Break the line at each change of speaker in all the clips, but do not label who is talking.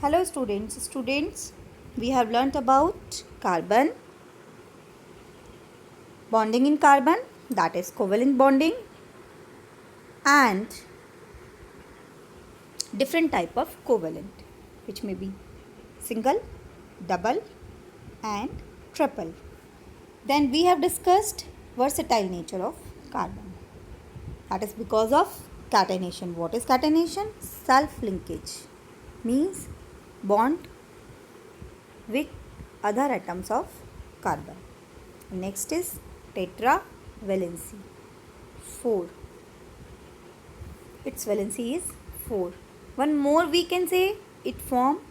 Hello students, we have learnt about carbon, bonding in carbon, that is covalent bonding, and different type of covalent, which may be single, double and triple. Then we have discussed versatile nature of carbon, that is because of catenation. What is catenation? Self linkage, means bond with other atoms of carbon. Next is tetravalency, 4. Its valency is 4. One more we can say, it form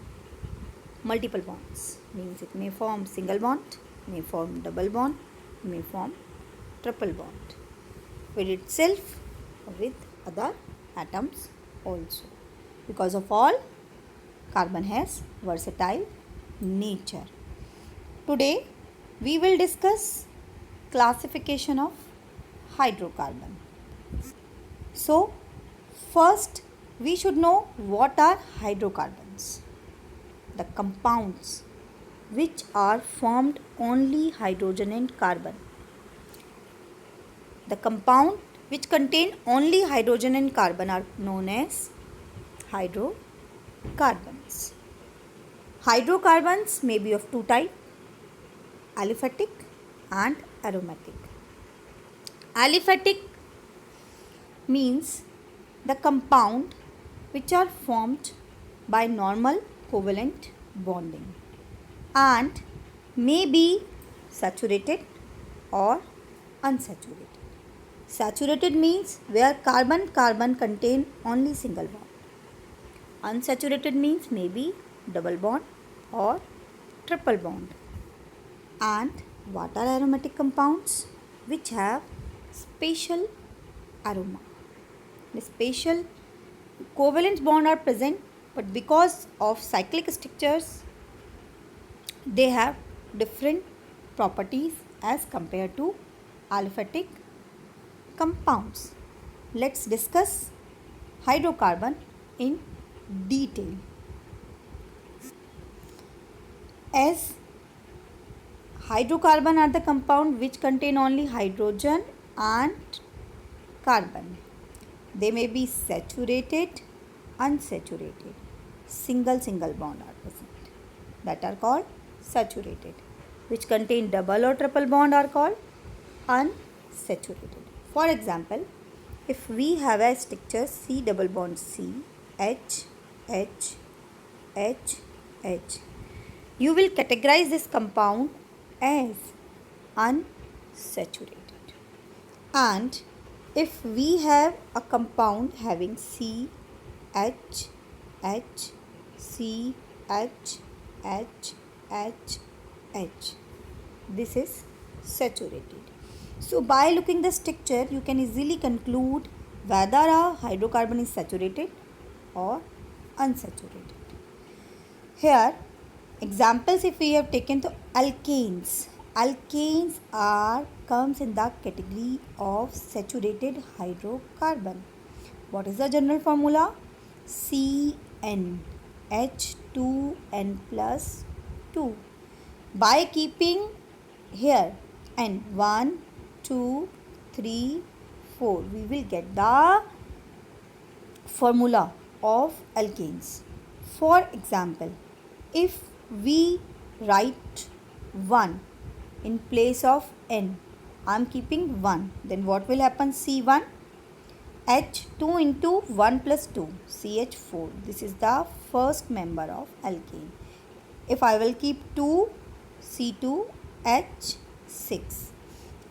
multiple bonds, means it may form single bond, may form double bond, may form triple bond with itself or with other atoms also. Because of all, carbon has versatile nature. Today we will discuss classification of hydrocarbon. So first we should know what are hydrocarbons. The compounds which are formed only hydrogen and carbon. The compound which contain only hydrogen and carbon are known as hydrocarbons. Hydrocarbons may be of two types, aliphatic and aromatic. Aliphatic means the compound which are formed by normal covalent bonding and may be saturated or unsaturated. Saturated means where carbon contain only single bond. Unsaturated means maybe double bond or triple bond. And what are aromatic compounds? Which have special aroma. The special covalent bond are present, but because of cyclic structures, they have different properties as compared to aliphatic compounds. Let's discuss hydrocarbon in detail. As hydrocarbon are the compound which contain only hydrogen and carbon. They may be saturated, unsaturated. Single bond are present, that are called saturated. Which contain double or triple bond are called unsaturated. For example, if we have a structure C double bond C, H, H, H, H, you will categorize this compound as unsaturated. And if we have a compound having C, H, H, C, H, H, H, H, this is saturated. So by looking the structure, you can easily conclude whether a hydrocarbon is saturated or unsaturated. Here examples if we have taken to alkanes. Alkanes comes in the category of saturated hydrocarbon. What is the general formula? CN H2N plus 2. By keeping here N 1, 2, 3, 4, we will get the formula of alkanes. For example, if we write 1 in place of N, I am keeping 1, then what will happen? C1 H2 into 1 plus 2, CH4. This is the first member of alkane. If I will keep 2, C2 H6.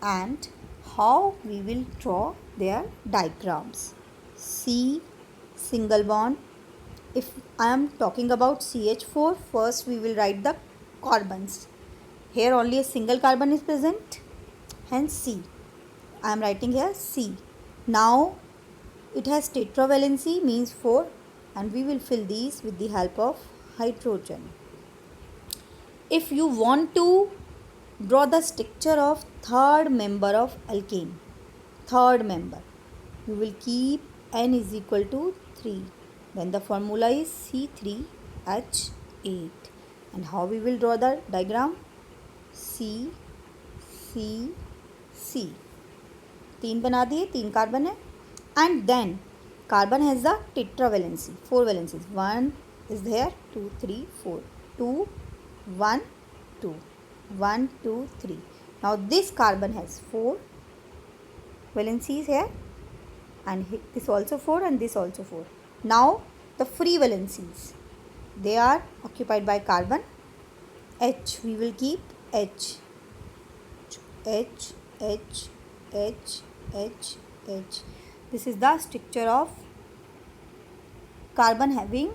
And how we will draw their diagrams? C single bond. If I am talking about CH4, first we will write the carbons. Here only a single carbon is present, hence C. I am writing here C. Now it has tetravalency, means 4, and we will fill these with the help of hydrogen. If you want to draw the structure of third member of alkane, you will keep N is equal to 3. Then the formula is C3 H8. And how we will draw the diagram? C C C. 3 बना दिए, 3 carbon है. And then carbon has the tetravalency, 4 valencies. 1 is there, 2 3 4, 2 1 2, 1 2 3. Now this carbon has 4 valencies here, and this also 4 and this also 4. Now the free valencies, they are occupied by carbon. H, we will keep H. H H H H H. This is the structure of carbon having,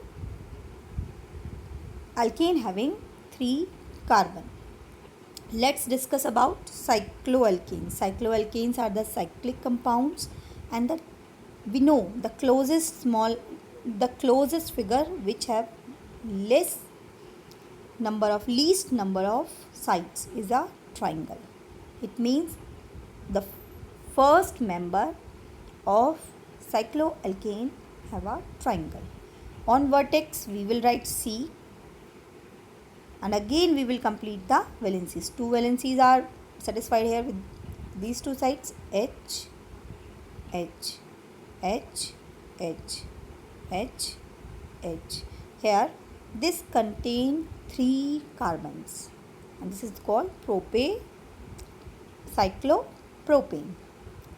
alkane having 3 carbon. Let's discuss about cycloalkanes. Cycloalkanes are the cyclic compounds, and we know the closest figure which have least number of sides is a triangle. It means the first member of cycloalkane have a triangle. On vertex we will write C, and again we will complete the valencies. 2 valencies are satisfied here with these 2 sides, H H H H H H. Here this contain 3 carbons, and this is called cyclopropane.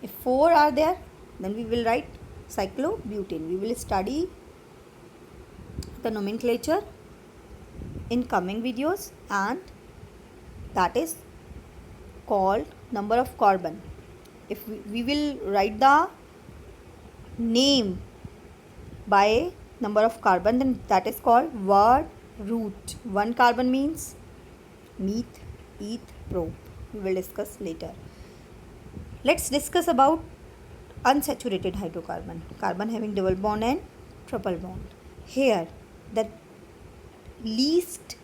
If 4 are there, then we will write cyclobutane. We will study the nomenclature in coming videos, and that is called number of carbon. If we will write the name by number of carbon, then that is called word root. 1 carbon means meth, eth, prop. We will discuss later. Let's discuss about unsaturated hydrocarbon. Carbon having double bond and triple bond. Here the least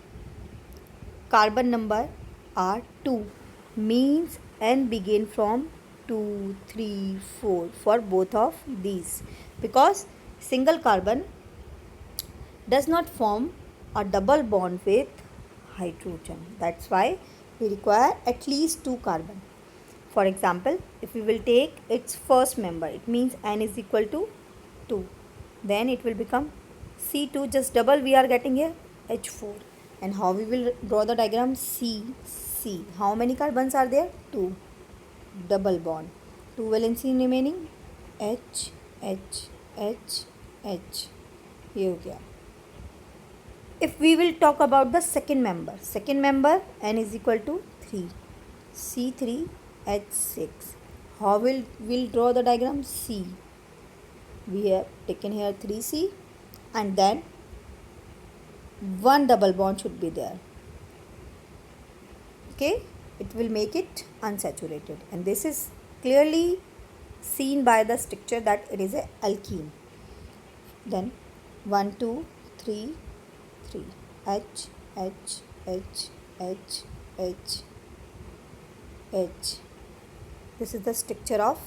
carbon number are 2, means N begin from 2, 3, 4 for both of these, because single carbon does not form a double bond with hydrogen. That's why we require at least 2 carbon. For example, if we will take its first member, it means N is equal to 2. Then it will become C2, just double we are getting here, H4. And how we will draw the diagram? C. How many carbons are there? 2. Double bond. 2 valency remaining, H H H H. ये हो गया. If we will talk about the second member, N is equal to 3, C3H6. How we'll draw the diagram? C. We have taken here 3C, and then 1 double bond should be there. Okay, it will make it unsaturated, and this is clearly seen by the structure that it is a alkene. Then 1 2 3 3, H H H H H H. This is the structure of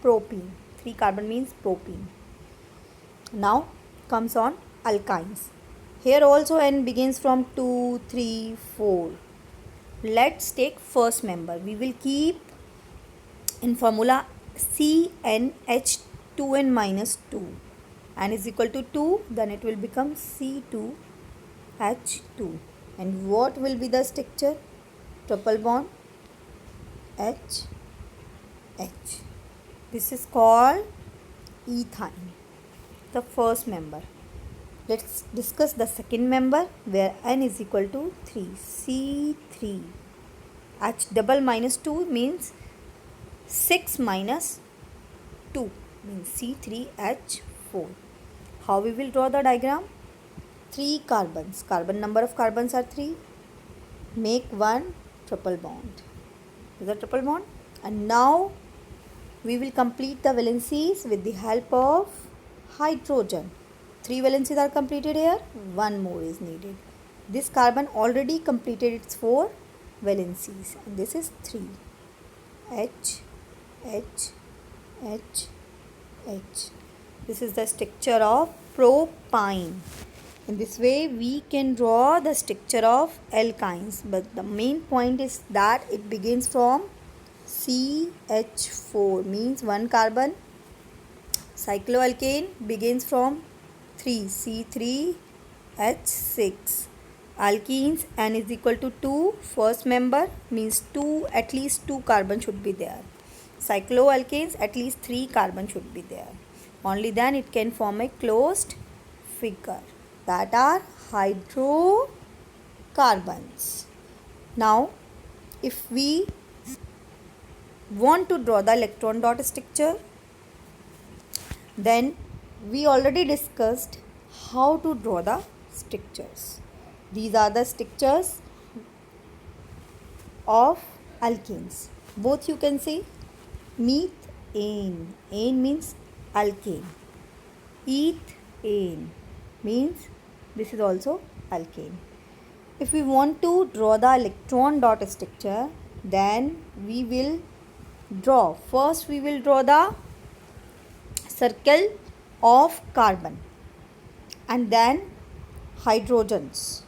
propene. 3 carbon means propene. Now comes on alkynes. Here also N begins from 2, 3, 4. Let's take first member. We will keep in formula CnH2n minus 2. N is equal to 2, then it will become C2H2. And what will be the structure? Triple bond H H. This is called ethyne, the first member. Let's discuss the second member, where N is equal to 3, C3. H double minus 2 means 6 minus 2 means C3H4. How we will draw the diagram? 3 carbons. Carbon number of carbons are 3. Make 1 triple bond. Is a triple bond? And now we will complete the valencies with the help of hydrogen. 3 valencies are completed here. 1 more is needed. This carbon already completed its 4 valencies, and this is 3. H H H H. This is the structure of propyne. In this way, we can draw the structure of alkynes, but the main point is that it begins from CH4, means 1 carbon. Cycloalkane begins from 3, C3H6. Alkenes, N is equal to 2, first member, means at least 2 carbon should be there. Cycloalkanes, at least 3 carbon should be there. Only then it can form a closed figure, that are hydrocarbons. Now, if we want to draw the electron dot structure, then we already discussed how to draw the structures. These are the structures of alkenes. Both you can see. Methane. Ane means alkane. Ethane means this is also alkane. If we want to draw the electron dot structure, then we will draw. First we will draw the circle of carbon and then hydrogens,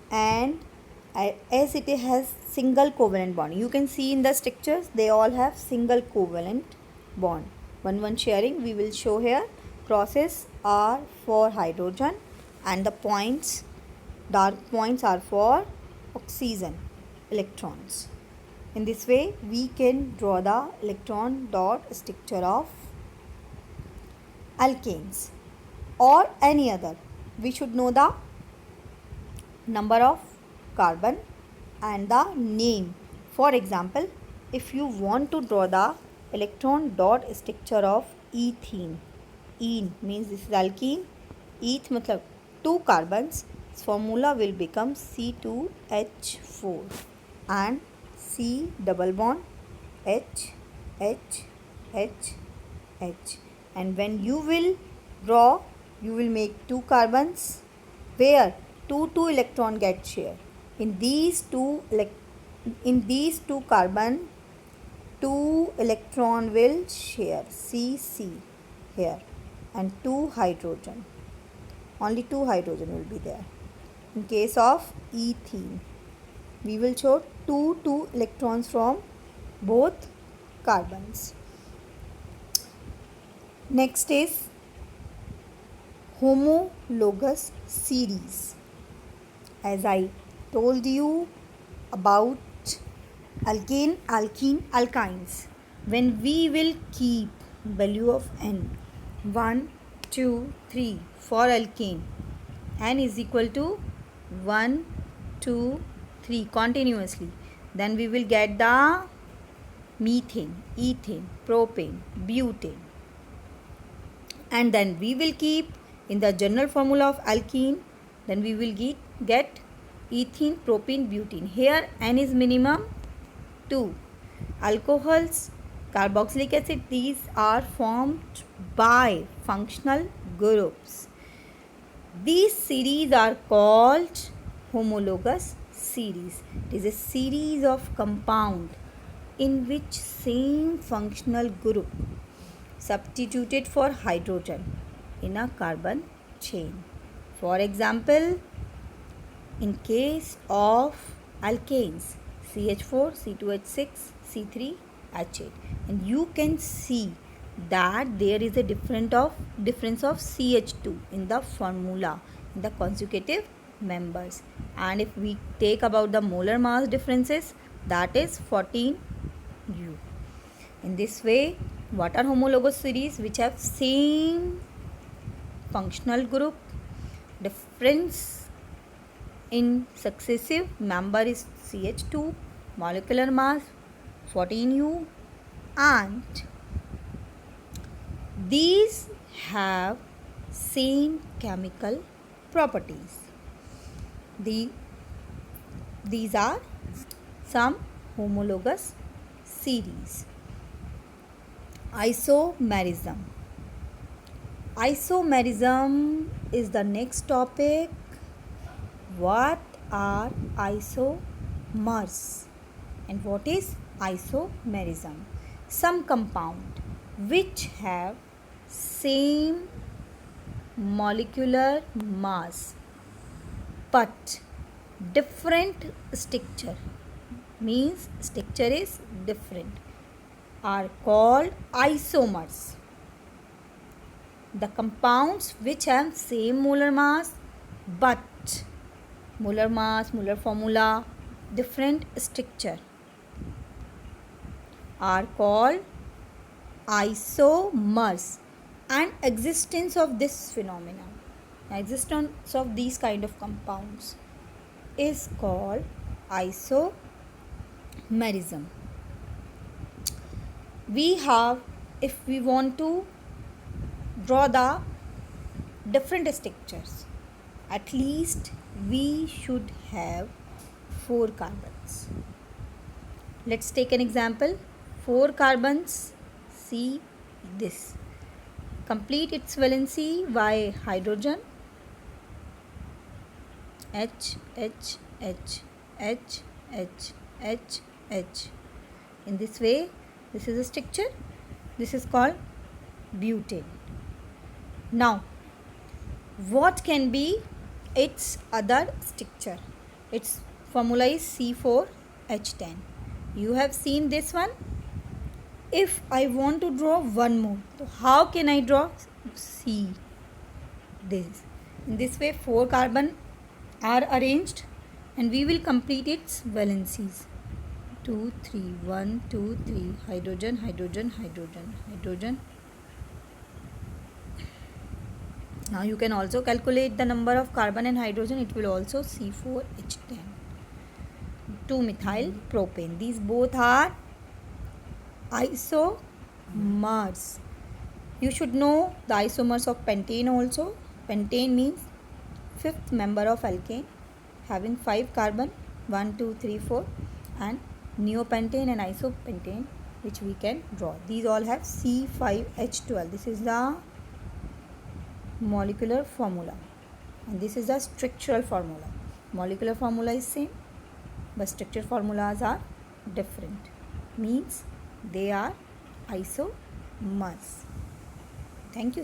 and as it has single covalent bond, you can see in the structures they all have single covalent bond, one sharing. We will show here. Crosses are for hydrogen and the points, dark points, are for oxygen electrons. In this way we can draw the electron dot structure of alkanes or any other. We should know the number of carbon and the name. For example, if you want to draw the electron dot structure of ethene, ene means this is alkene, eth matlab 2 carbons, its formula will become C2H4 and C double bond H, H, H, H. And when you will draw, you will make 2 carbons where 2 electron get shared. In these two carbon, 2 electron will share, CC here, and 2 hydrogen. Only 2 hydrogen will be there. In case of ethene, we will show 2 electrons from both carbons. Next is homologous series. As I told you about alkane, alkene, alkynes, when we will keep value of N 1, 2, 3 for alkane, N is equal to 1, 2, 3 continuously, then we will get the methane, ethane, propane, butane, and then we will keep in the general formula of alkene, then we will get ethene, propene, butene. Here N is minimum 2. Alcohols, carboxylic acid, these are formed by functional groups. These series are called homologous series. It is a series of compound in which same functional group substituted for hydrogen in a carbon chain. For example, in case of alkanes, CH4, C2H6, C3H8, and you can see that there is a difference of CH2 in the formula, in the consecutive members. And if we take about the molar mass differences, that is 14 U. In this way, what are homologous series? Which have same functional group, difference in successive member is CH2, molecular mass 14 U, and these have same chemical properties. These are some homologous series. Isomerism. Isomerism is the next topic. What are isomers and what is isomerism? Some compound which have same molecular mass but different structure, means structure is different, are called isomers. The compounds which have same molar mass but molar mass, molar formula, different structure are called isomers. And existence of this phenomenon, existence of these kind of compounds is called isomerism. We have, if we want to draw the different structures, at least we should have 4 carbons. Let's take an example. 4 carbons, see this. Complete its valency by hydrogen, H, H, H, H, H, H, H. In this way, this is a structure. This is called butane. Now, what can be its other structure? Its formula is C4H10. You have seen this one. If I want to draw one more, so how can I draw? See this. In this way, 4 carbon are arranged and we will complete its valencies. 2, 3, 1, 2, 3, hydrogen, hydrogen, hydrogen, hydrogen. Now you can also calculate the number of carbon and hydrogen. It will also C4H10. 2-methyl propane. These both are isomers. You should know the isomers of pentane also. Pentane means 5th member of alkane having 5 carbon, 1, 2, 3, 4, and neopentane and isopentane, which we can draw. These all have C5H12. This is the molecular formula and this is the structural formula. Molecular formula is same but structural formulas are different, means they are isomers. Thank you.